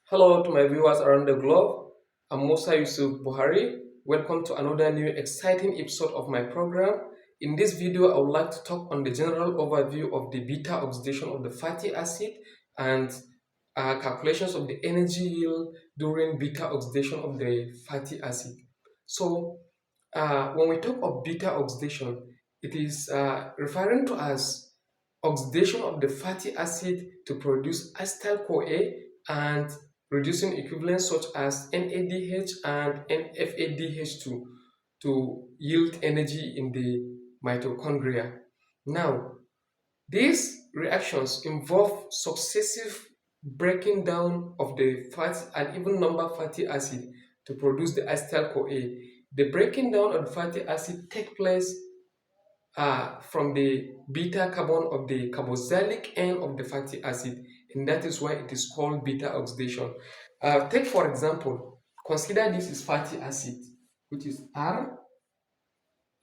Hello to my viewers around the globe. I'm Musa Yusuf Buhari. Welcome to another new exciting episode of my program. In this video, I would like to talk on the general overview of the beta oxidation of the fatty acid and calculations of the energy yield during beta oxidation of the fatty acid. So, when we talk of beta oxidation, it is referring to as oxidation of the fatty acid to produce acetyl-CoA and reducing equivalents such as NADH and NFADH2 to yield energy in the mitochondria. Now, these reactions involve successive breaking down of the fat and even number fatty acid to produce the acetyl-CoA. The breaking down of the fatty acid takes place from the beta carbon of the carboxylic end of the fatty acid, and that is why it is called beta oxidation. Take for example, consider this is fatty acid, which is R.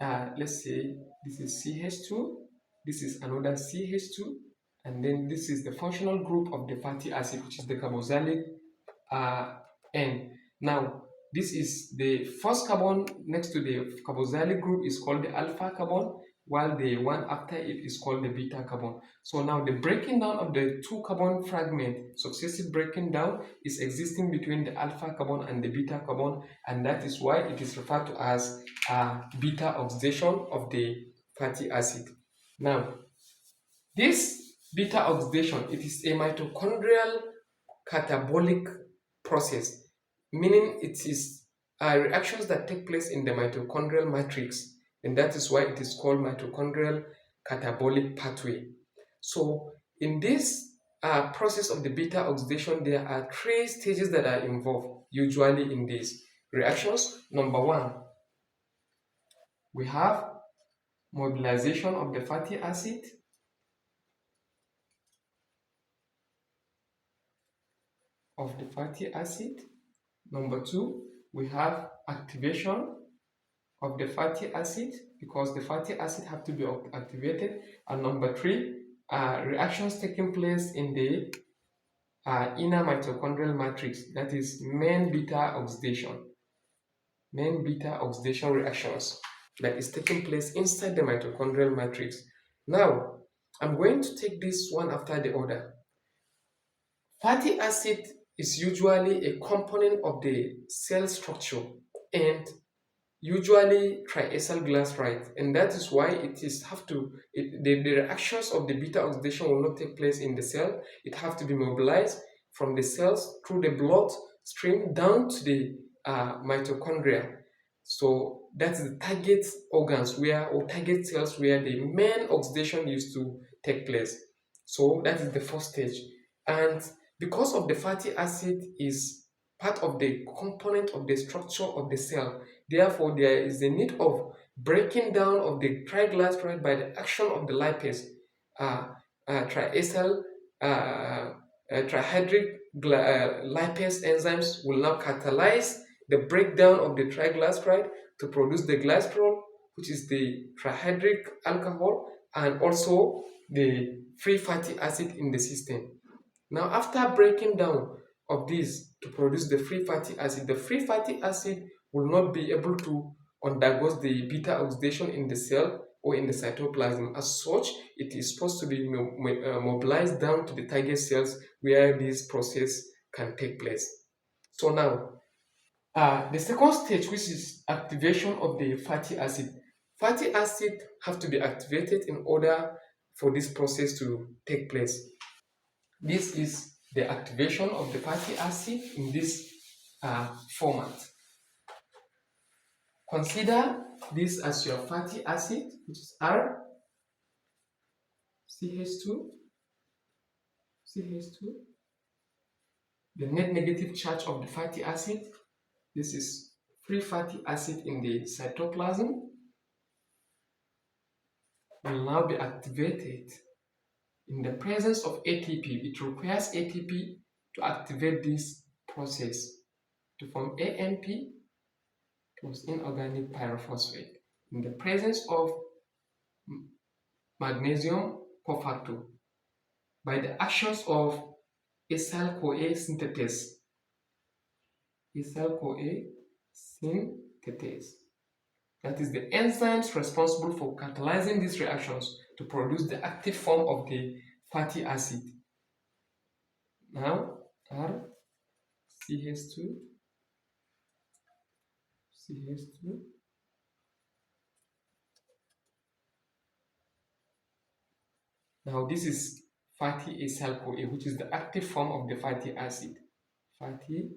Let's say this is CH2, this is another CH2, and then this is the functional group of the fatty acid, which is the carboxylic end. Now, this is the first carbon next to the carboxylic group is called the alpha carbon, while the one after it is called the beta carbon. So now the breaking down of the two carbon fragment, successive breaking down is existing between the alpha carbon and the beta carbon, and that is why it is referred to as beta oxidation of the fatty acid. Now, this beta oxidation, it is a mitochondrial catabolic process, meaning it is reactions that take place in the mitochondrial matrix, and that is why it is called mitochondrial catabolic pathway. So in this process of the beta oxidation, there are three stages that are involved usually in these reactions. Number one, we have mobilization of the fatty acid. Number two, we have activation of the fatty acid because the fatty acid have to be activated. And number three, reactions taking place in the inner mitochondrial matrix, that is main beta oxidation reactions that is taking place inside the mitochondrial matrix. Now, I'm going to take this one after the other. Fatty acid is usually a component of the cell structure and usually triacyl glyceride, and that is why the reactions of the beta oxidation will not take place in the cell. It have to be mobilized from the cells through the blood stream down to the mitochondria. So that's the target organs or target cells where the main oxidation used to take place. So that is the first stage. And because of the fatty acid is part of the component of the structure of the cell, therefore there is a need of breaking down of the triglyceride by the action of the lipase. Triacyl trihydric lipase enzymes will now catalyze the breakdown of the triglyceride to produce the glycerol, which is the trihydric alcohol, and also the free fatty acid in the system. Now, after breaking down of this to produce the free fatty acid will not be able to undergo the beta oxidation in the cell or in the cytoplasm. As such, it is supposed to be mobilized down to the target cells where this process can take place. So now, the second stage, which is activation of the fatty acid. Fatty acid have to be activated in order for this process to take place. This is the activation of the fatty acid in this format. Consider this as your fatty acid, which is R, CH2, the net negative charge of the fatty acid. This is free fatty acid in the cytoplasm. Will now be activated in the presence of ATP. It requires ATP to activate this process to form AMP plus inorganic pyrophosphate in the presence of magnesium cofactor by the actions of acyl-CoA synthetase acyl-CoA synthetase. That is the enzymes responsible for catalyzing these reactions to produce the active form of the fatty acid. Now, RCH2, CH2. Now, this is fatty acyl-CoA, which is the active form of the fatty acid. Fatty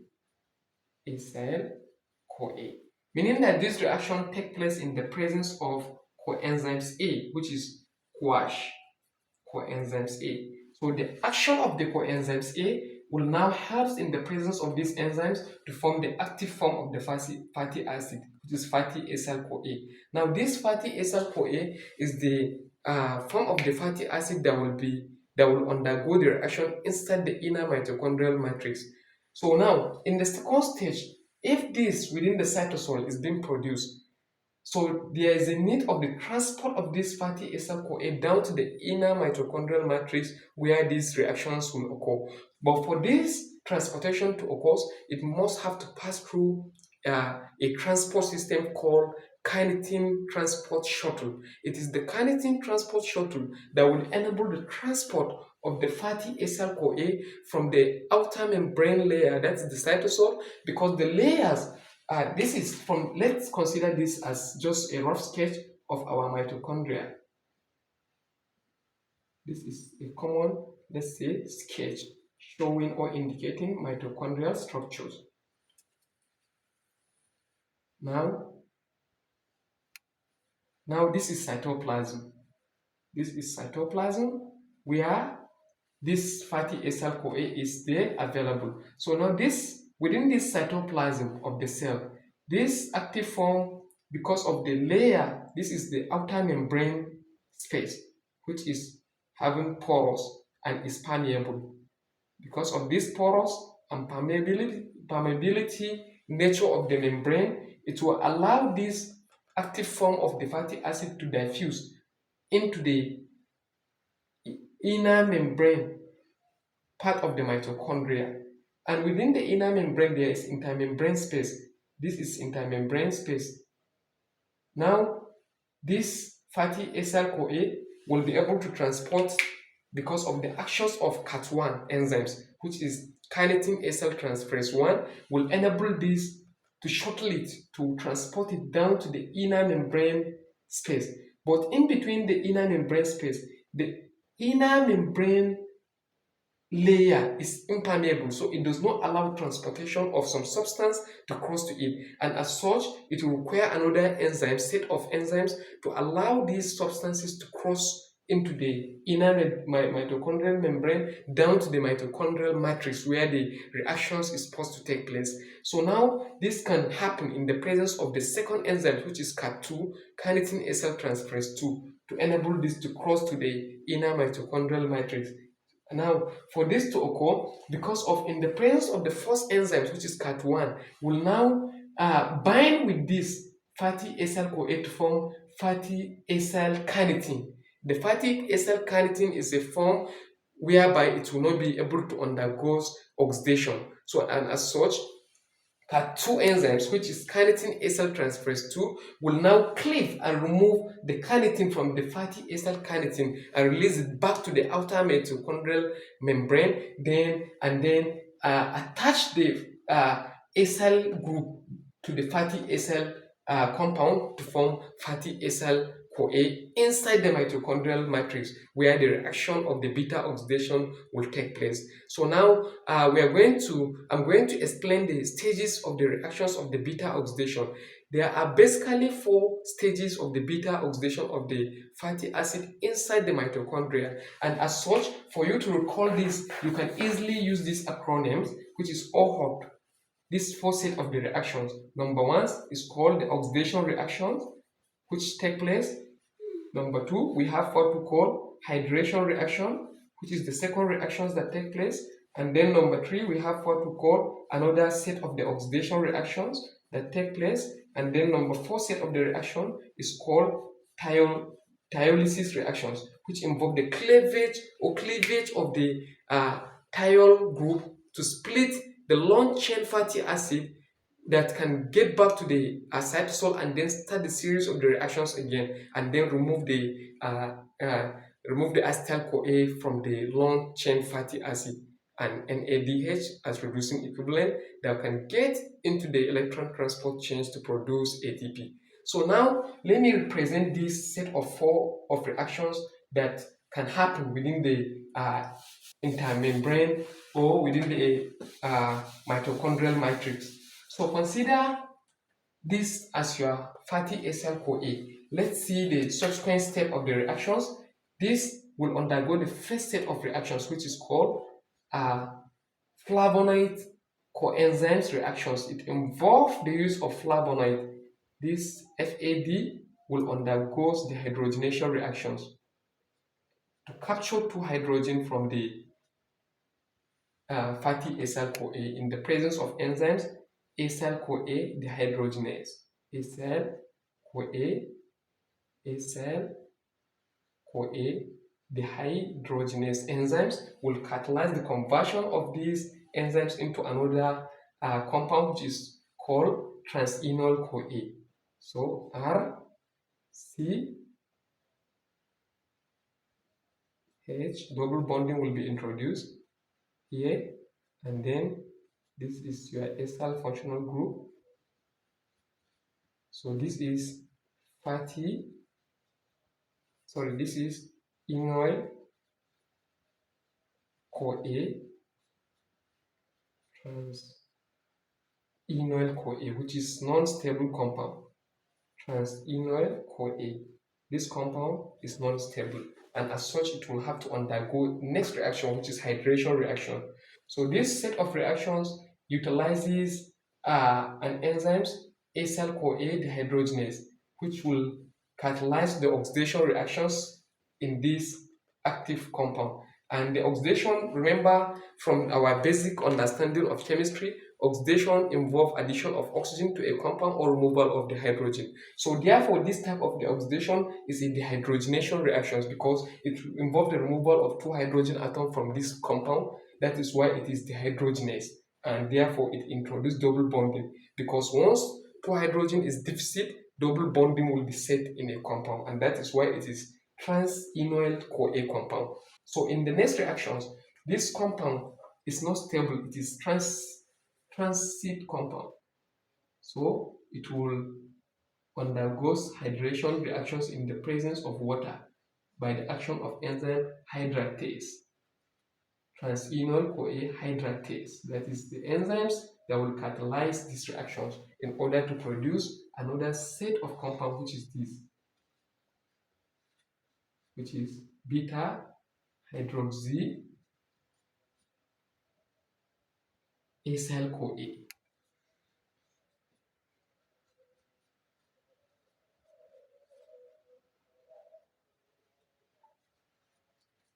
acyl-CoA. Meaning that this reaction takes place in the presence of coenzymes A, which is CoASH, coenzymes A. So the action of the coenzymes A will now help in the presence of these enzymes to form the active form of the fatty acid, which is fatty acyl-CoA. Now this fatty acyl-CoA is the form of the fatty acid that will undergo the reaction inside the inner mitochondrial matrix. So now in the second stage, if this within the cytosol is being produced, so there is a need of the transport of this fatty acyl-CoA down to the inner mitochondrial matrix where these reactions will occur. But for this transportation to occur, it must have to pass through a transport system called kinetin transport shuttle. It is the kinetin transport shuttle that will enable the transport of the fatty acyl-CoA from the outer membrane layer, that's the cytosol, because the layers this is from, let's consider this as just a rough sketch of our mitochondria. This is a common, let's say, sketch showing or indicating mitochondrial structures. Now this is cytoplasm. This is cytoplasm where this fatty acyl-CoA is there available. So now within this cytoplasm of the cell, this active form, because of the layer, this is the outer membrane space, which is having porous and is permeable. Because of this porous and permeability nature of the membrane, it will allow this active form of the fatty acid to diffuse into the inner membrane part of the mitochondria. And within the inner membrane, there is intermembrane space. This is intermembrane space. Now, this fatty acyl-CoA will be able to transport, because of the actions of CAT1 enzymes, which is kinetin acyl transferase 1, will enable this to shuttle it, to transport it down to the inner membrane space. But in between the inner membrane space, the inner membrane layer is impermeable, so it does not allow transportation of some substance to cross to it, and as such it will require another set of enzymes to allow these substances to cross into the inner mitochondrial membrane down to the mitochondrial matrix where the reactions is supposed to take place. So now this can happen in the presence of the second enzyme, which is CAT2, kinetin acyl transferase 2, to enable this to cross to the inner mitochondrial matrix. Now, for this to occur, because of in the presence of the first enzyme, which is CAT1, will now bind with this fatty acyl-CoA to form fatty acyl kinetin. The fatty acyl kinetin is a form whereby it will not be able to undergo oxidation. So, and as such, CAT2 enzymes, which is kinetin acyl transferase 2, will now cleave and remove the kinetin from the fatty acyl kinetin and release it back to the outer mitochondrial membrane, and then attach the acyl group to the fatty acyl compound to form fatty acyl CoA inside the mitochondrial matrix, where the reaction of the beta oxidation will take place. So now I'm going to explain the stages of the reactions of the beta oxidation. There are basically 4 stages of the beta oxidation of the fatty acid inside the mitochondria, and as such, for you to recall this, you can easily use these acronyms, which is OHOP. This 4 set of the reactions. Number 1 is called the oxidation reactions, which take place. Number 2, we have what we call hydration reaction, which is the second reactions that take place. And then number 3, we have what we call another set of the oxidation reactions that take place. And then number 4 set of the reaction is called thiolysis reactions, which involve the cleavage of the thiol group to split the long chain fatty acid that can get back to the cytosol and then start the series of the reactions again, and then remove the acetyl CoA from the long chain fatty acid and NADH as reducing equivalent that can get into the electron transport chains to produce ATP. So now let me represent this set of 4 of reactions that can happen within the intermembrane or within the mitochondrial matrix. So consider this as your fatty acyl CoA. Let's see the subsequent step of the reactions. This will undergo the first set of reactions, which is called flavonoid coenzymes reactions. It involves the use of flavonoid. This FAD will undergo the hydrogenation reactions to capture 2 hydrogen from the fatty acyl CoA in the presence of enzymes acyl CoA dehydrogenase. Acyl CoA, acyl CoA dehydrogenase enzymes will catalyze the conversion of these enzymes into another compound which is called transenol CoA. So R C H double bonding will be introduced here, and then this is your acyl functional group. So this is this is enoyl CoA trans-enoyl CoA, which is non-stable compound. Trans-enoyl CoA. This compound is non-stable, and as such, it will have to undergo next reaction, which is hydration reaction. So this set of reactions utilizes an enzymes acyl CoA dehydrogenase, which will catalyze the oxidation reactions in this active compound. And the oxidation, remember from our basic understanding of chemistry, oxidation involves addition of oxygen to a compound or removal of the hydrogen. So therefore, this type of the oxidation is a dehydrogenation reactions because it involves the removal of 2 hydrogen atoms from this compound. That is why it is dehydrogenase, and therefore it introduces double bonding, because once 2 hydrogen is deficit, double bonding will be set in a compound, and that is why it is trans-enoyl CoA compound. So in the next reactions, this compound is not stable, it is transit compound. So it will undergoes hydration reactions in the presence of water by the action of enzyme hydratase. Transenol CoA hydratase. That is the enzymes that will catalyze these reactions in order to produce another set of compound, which is this, which is beta hydroxy acyl CoA.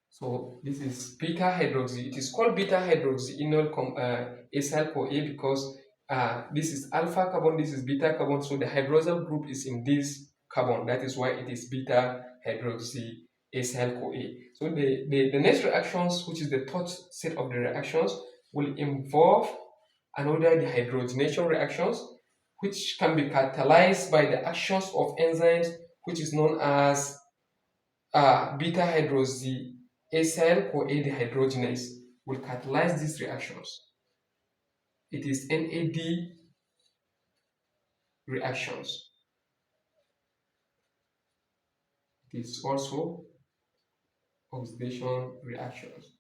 So this is beta hydroxy. It is called beta hydroxyenol acyl CoA because this is alpha carbon, this is beta carbon. So the hydroxyl group is in this carbon. That is why it is beta hydroxy acyl CoA. So the next reactions, which is the third set of the reactions, will involve another dehydrogenation reactions, which can be catalyzed by the actions of enzymes, which is known as beta hydroxy acyl CoA dehydrogenase will catalyze these reactions. It is NAD reactions. It is also oxidation reactions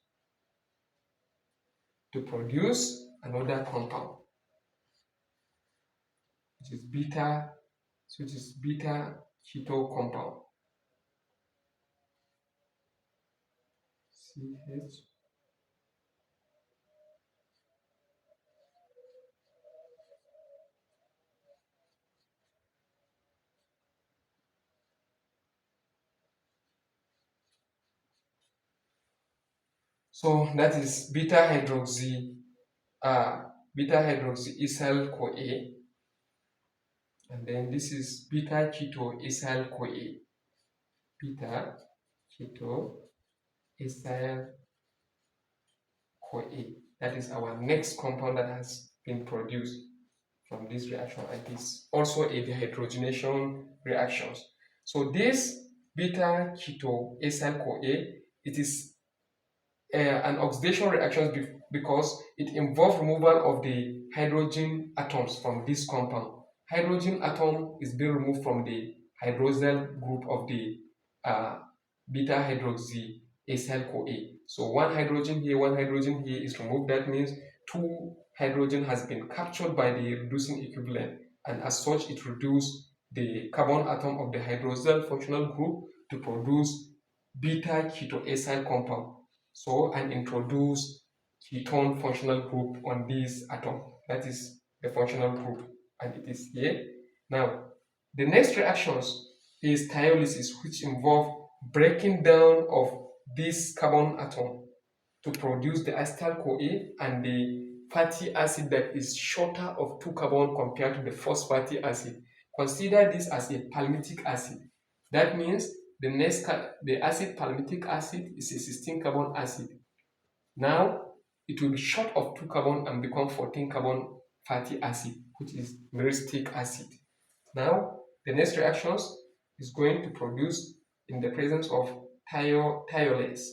to produce another compound, which is beta keto compound. CH. So that is beta hydroxy acyl CoA, and then this is beta keto acyl CoA. Beta keto acyl CoA. That is our next compound that has been produced from this reaction, and it is also a dehydrogenation reactions. So this beta ketoacyl CoA, it is an oxidation reaction because it involves removal of the hydrogen atoms from this compound. Hydrogen atom is being removed from the hydroxyl group of the uh, beta hydroxyacyl CoA. So one hydrogen here is removed. That means two hydrogen has been captured by the reducing equivalent, and as such it reduces the carbon atom of the hydroxyl functional group to produce beta ketoacyl compound. So and introduce ketone functional group on this atom. That is the functional group, and it is here. Now the next reactions is thiolysis, which involve breaking down of this carbon atom to produce the acetyl CoA and the fatty acid that is shorter of 2 carbon compared to the first fatty acid. Consider this as a palmitic acid. That means the acid palmitic acid is a 16 carbon acid. Now it will be short of 2 carbon and become 14 carbon fatty acid, which is myristic acid. Now the next reactions is going to produce in the presence of thiolase.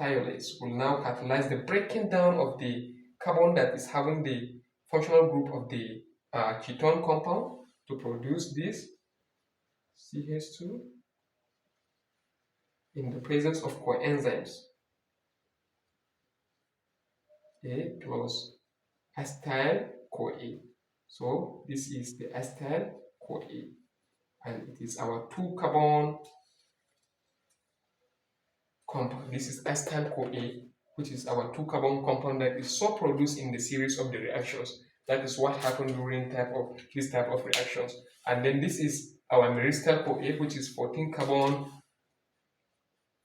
Thiolase will now catalyze the breaking down of the carbon that is having the functional group of the ketone compound to produce this CH2 in the presence of coenzymes A plus acetyl CoA. So this is the acetyl CoA, and it is our 2 carbon compound. This is acetyl CoA, which is our 2 carbon compound that is so produced in the series of the reactions. That is what happened during this type of reactions. And then this is our myristic CoA, which is 14 carbon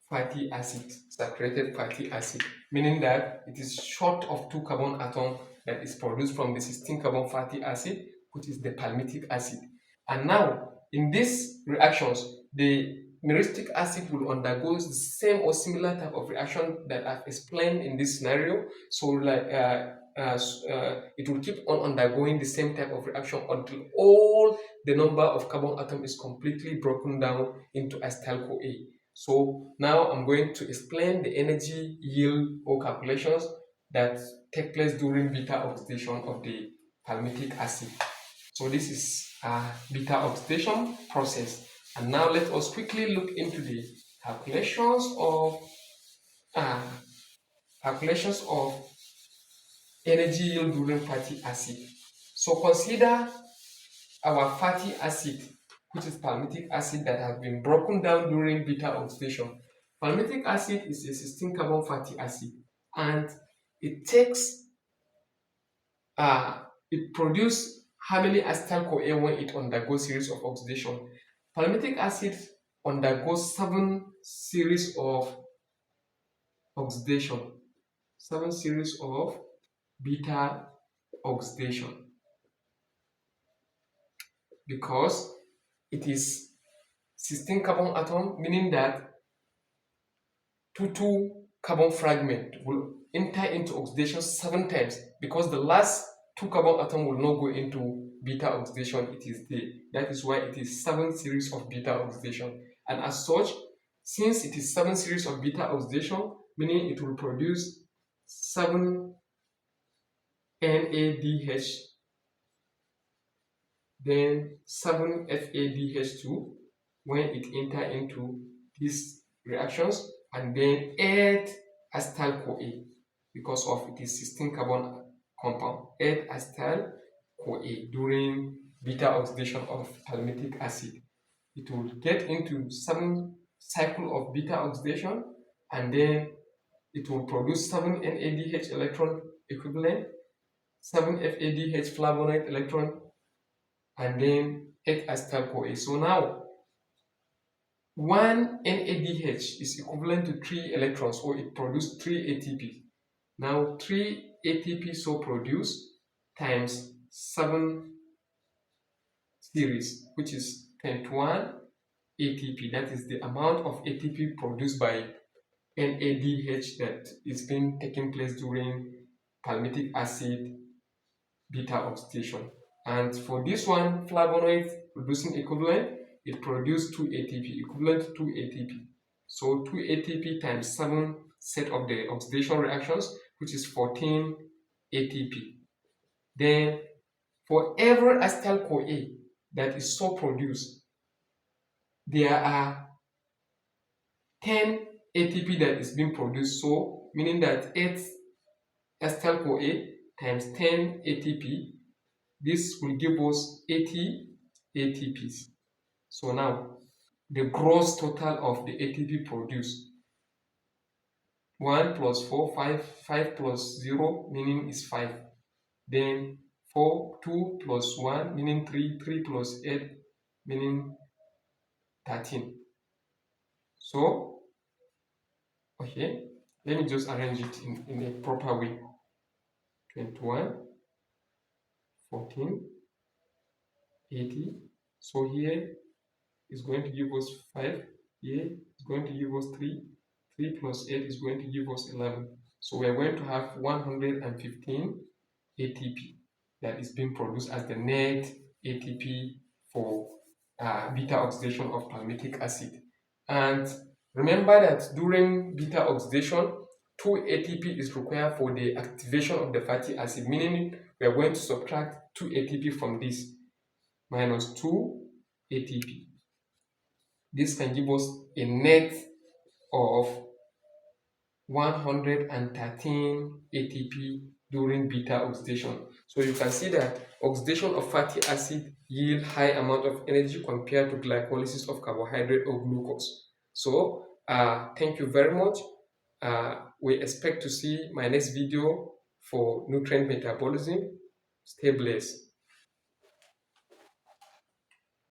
fatty acid, saturated fatty acid, meaning that it is short of 2 carbon atom that is produced from the 16 carbon fatty acid, which is the palmitic acid. And now in these reactions, the myristic acid will undergo the same or similar type of reaction that I've explained in this scenario. So like it will keep on undergoing the same type of reaction until all the number of carbon atom is completely broken down into acetyl CoA. So now I'm going to explain the energy yield or calculations that take place during beta oxidation of the palmitic acid. So this is a beta oxidation process. And now let us quickly look into the calculations of energy yield during fatty acid. So consider our fatty acid, which is palmitic acid that has been broken down during beta oxidation. Palmitic acid is a 16 carbon fatty acid, and it takes it produces how many acetyl CoA when it undergoes series of oxidation. Palmitic acid undergoes 7 series of oxidation, 7 series of beta oxidation, because it is 16 carbon atom, meaning that 2 carbon fragment will enter into oxidation 7 times, because the last 2 carbon atom will not go into beta oxidation. It is there. That is why it is 7 series of beta oxidation. And as such, since it is 7 series of beta oxidation, meaning it will produce 7 NADH, then 7 FADH2 when it enter into these reactions, and then 8 acetyl CoA, because of it is 16 carbon compound, 8 acetyl CoA during beta oxidation of palmitic acid. It will get into 7 cycle of beta oxidation, and then it will produce 7 NADH electron equivalent, 7 FADH flavonoid electron, and then 8 acetyl CoA. So now 1 NADH is equivalent to 3 electrons, or it produces 3 ATP. Now 3 ATP so produced times 7 series, which is 21 ATP. That is the amount of ATP produced by NADH that is being taking place during palmitic acid beta oxidation. And for this one, flavonoid producing equivalent, it produced 2 ATP, equivalent to 2 ATP. So 2 ATP times 7 set of the oxidation reactions, which is 14 ATP. Then for every acetyl-CoA that is so produced, there are 10 ATP that is being produced. So meaning that 8 acetyl-CoA times 10 ATP, this will give us 80 ATPs. So now the gross total of the ATP produced, 1 plus 4, 5, 5 plus 0, meaning is 5. Then 4, 2 plus 1, meaning 3, 3 plus 8, meaning 13. So, okay, let me just arrange it in a proper way. 21, 14, 80. So here is going to give us 5. Here is going to give us 3. 3 plus 8 is going to give us 11. So we are going to have 115 ATP that is being produced as the net ATP for beta oxidation of palmitic acid. And remember that during beta oxidation, 2 ATP is required for the activation of the fatty acid, meaning we are going to subtract 2 ATP from this, minus 2 ATP. This can give us a net of 113 ATP during beta oxidation. So you can see that oxidation of fatty acid yield high amount of energy compared to glycolysis of carbohydrate or glucose. So thank you very much. We expect to see my next video for nutrient metabolism. Stay blessed.